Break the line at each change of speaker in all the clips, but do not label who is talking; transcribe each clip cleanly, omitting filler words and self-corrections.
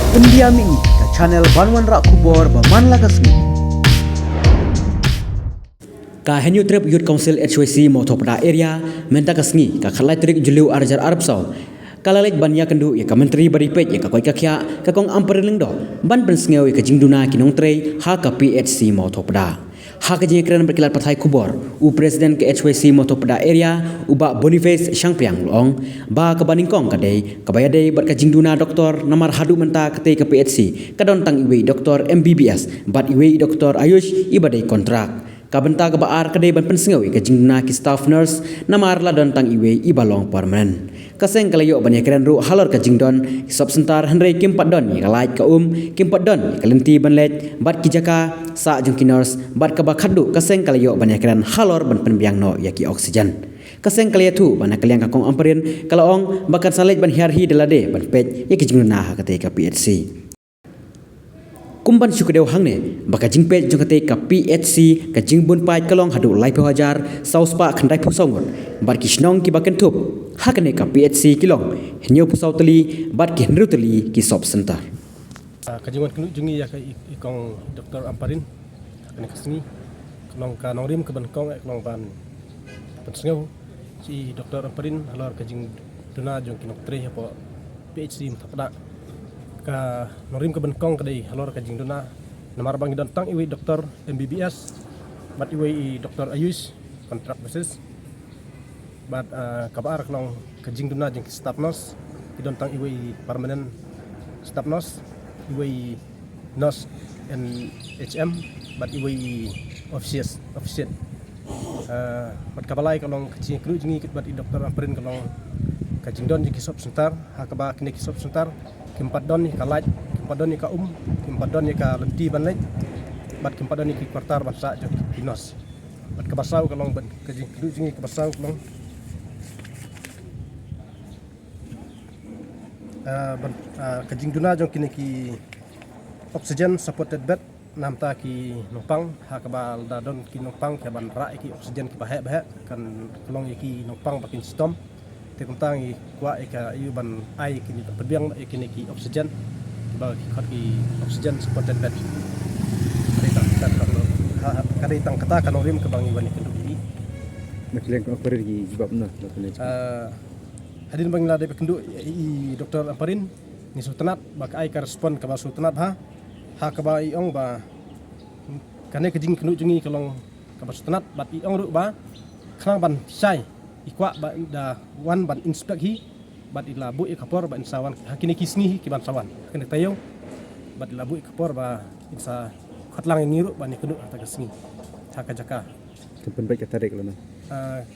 Pendiami ke channel Banwan Rak Kubor Baman Lagasmi. Ka Henyu Trip Youth Council HYC Motopada area menta kasngi ka khalai trik julu arjar Arab Sau. Kalalek banya kendu ya ka menteri baripet ya ka koi kakya ka kong amperling do ban pensngeu ya ka jingduna kinong trei ha ka PHC Motopada. Ha ka jekran berkilat pathai kubor u presiden ke HYC Motopada area uba Boniface Shangpiang long ba ka baningkong kadai ka bayadai bat ka jingduna doktor namar hadu menta kate ka PHC kadon tang iwe doktor MBBS bat iwe doktor Ayush ibadai kontrak. Kabenta kebaar kedai ban pensengau ke jingna ki staff nurse namar la don tang iwe ibalong permanent kaseng kalayo banyak keren ru halor ka jingdon sop sentar henrei kimpat don ka lait ka kimpat don ka lenti banlet bat ki jaka sa jungki nurse bat ka bakhadu kaseng kalayo banyak keren halor ban penbiang no yaki oksigen kaseng kalaya tu bana kaliang ka kong amperin kalaong bakat salet ban hiarhi delade ban pet yaki jingna ha kate ka PHC kumban sukadeu hangne baka jingpe jongkate ka PHC ka jingbun pai kalong hadu laipe hajar sauspa khandai phusongon bar ki snong ki baken thup hakane ka PHC kilong henyo phusau tali bat ki henru tali ki sop center
kajingan kenu jungi ya ka ikong Dr. Amparin kene kasni klong ka nongrim ke bankong klong ban pensengau si Dr. Amparin halor kajing duna jong kinok tre apa PHC mtapada ka norim ke benkong kadai halor ka jingduna namar bang dan tang iwi doktor MBBS bat iwi doktor Ayush kontrak basis bat kabar klong ka jingduna jing staff nurse idon tang iwi permanent staff nurse iwi nurse NHM bat iwi officials bat kabalai klong ka jing kru jingi bat doktor Amparin klong ka jingdon jing kisop sentar hakaba kini kisop sentar kimpat don ni kalaj kimpat don ni ka kimpat don ni ka lenti banlej bat kimpat don ni ki kwartar basa jok dinos bat ka basau kalong ban ka jingi ka basau kalong ka jingduna jong kini ki oxygen supported bed namta ki nopang ha ka bal da don ki nopang ka ban ra ki oxygen ki bahe kan kalong ki nopang bakin stom tentang kuat ika iuban ai kini perbiang kini ki oksigen bagi kat ki oksigen supported bed kari tang kata kan orim ke bangi bani kenduki
makleng ko perer gi jibab na
hadin bang la de kendu i Dr. Amparin ni sultanat bak ai ka respon ka sultanat ha ka ba i ong ba kane ke jing kendu jungi kalong ka sultanat bat i ong ru ba khang ban sai ikwa ba da wan ban inspect hi bat ilabu ikapor ba insawan hakini kisni ki ban sawan kene tayo bat ilabu ikapor ba insa khatlang ngiru ban kudu ta kisni haka jaka
tempen baik katarik lana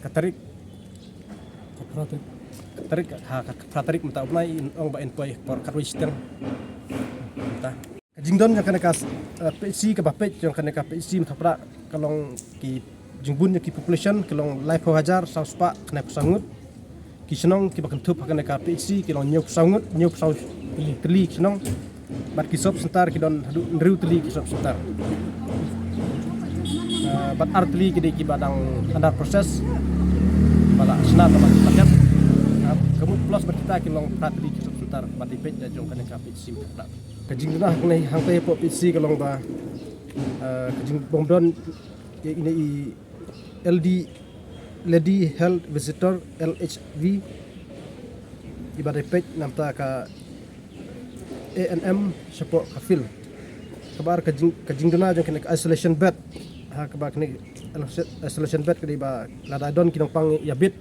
katarik ha katarik mata umai ong ba enpoi por katwistem ta jingdon yang kana kas PC ka bapet yang kana ka PC mthapra kalong ki jingbun ki population kelong life hajar sauspa kena pesangut ki senong ki bakal thup kena ka PHC kelong nyop sangut nyop sau teli senong bat ki sop sentar ki don hadu ndriu teli ki sop sentar bat artli ki ki badang under proses bala senat bala paket kamu plus berkita kelong pratli ki sop sentar bat dipet da jong kena ka PHC tak kajing nah kena hang pe po PHC kelong ba kajing bomdon ini LD Lady Health Visitor LHV ibadah page namta ka ANM support kafil kabar kajing duna jong kena isolation bed ha kabar kena isolation bed kadi ba lada don kinong pang yabit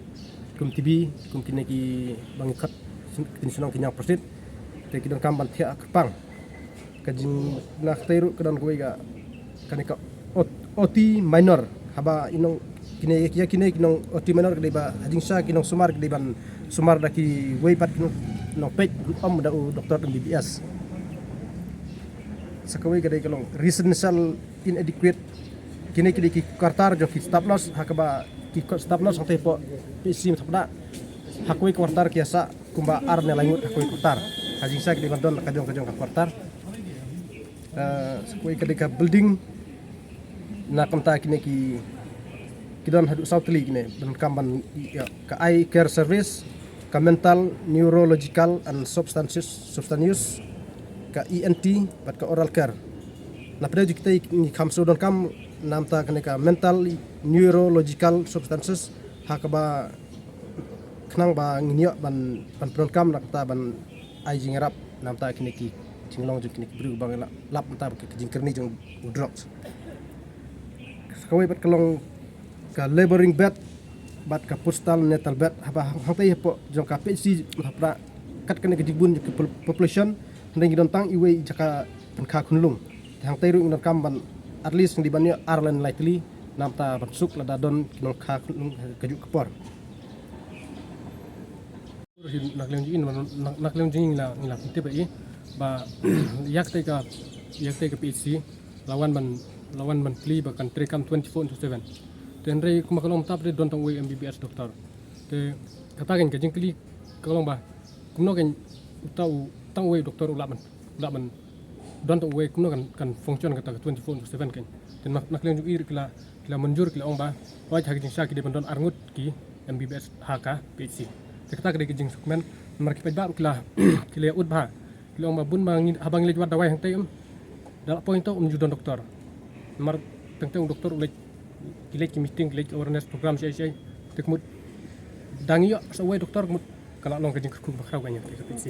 kum TB kum kini ki bangikat kini senang kinyang prosit te kidon kamban thia akpang kajing nak teru kedon kuwi ga kanika OT minor haba inong kini kinong OT minor kedi ba hajingsa kinong sumar kedi ban sumar daki weipat kinong no page da Dr. MBBS sakawai kedi kalong reasonable inadequate kini kedi ki kwartar jo ki stop loss hakaba ki stop loss sante po PC mthapda hakoi kwartar kiasa kumba arne langut hakoi kwartar hajingsa kedi bandon kajong ka kwartar sakawai kedi ka building na kamta kini ki kidon hadu sautli kini dan kamban ka eye care service ka mental neurological and substance use ka ENT bat ka oral care na pada kita ni kamso don kam namta kene ka mental neurological substances hakaba knang ba nginya ban don kam nakta ban ai jingrap namta kene ki jinglong juk kene bru bang lap ta ke jingkerni jong drugs kawai bat kalong ka laboring bed bat ka postal natal bed haba hangtai po jong ka PC hapra kat kene ke jibun ke population ndeng don tang iwe jaka penkha kunlung hang tairu ingdon kamban at least di banyak Arlen lightly namta batsuk lada don kinong kha kunlung kejuk kepor nakleng jing la pite bai ba yak te ka PC lawan man pli ba kan trekam 24/7 ten rei kuma kalong tap de don tang we MBBS doktor te katakan ke jing kli kalong ba kumno kan tau tang we doktor ulaman don tang we kumno kan function kata 24/7 kan ten nakleng ju ir kila menjur kila ong ba waj hak jing syaki de don arngut ki MBBS HK PC te kata ke jing sukmen mar ki ba kila ud ba kila ong ba bun mangin habang lej wat dawai hang tay dal point to ju don doktor mar teng doktor lej ki meeting lej awareness program sai tekmut dangi yo sa we doktor mut kala long ke jing ku bakraw ganya ke PC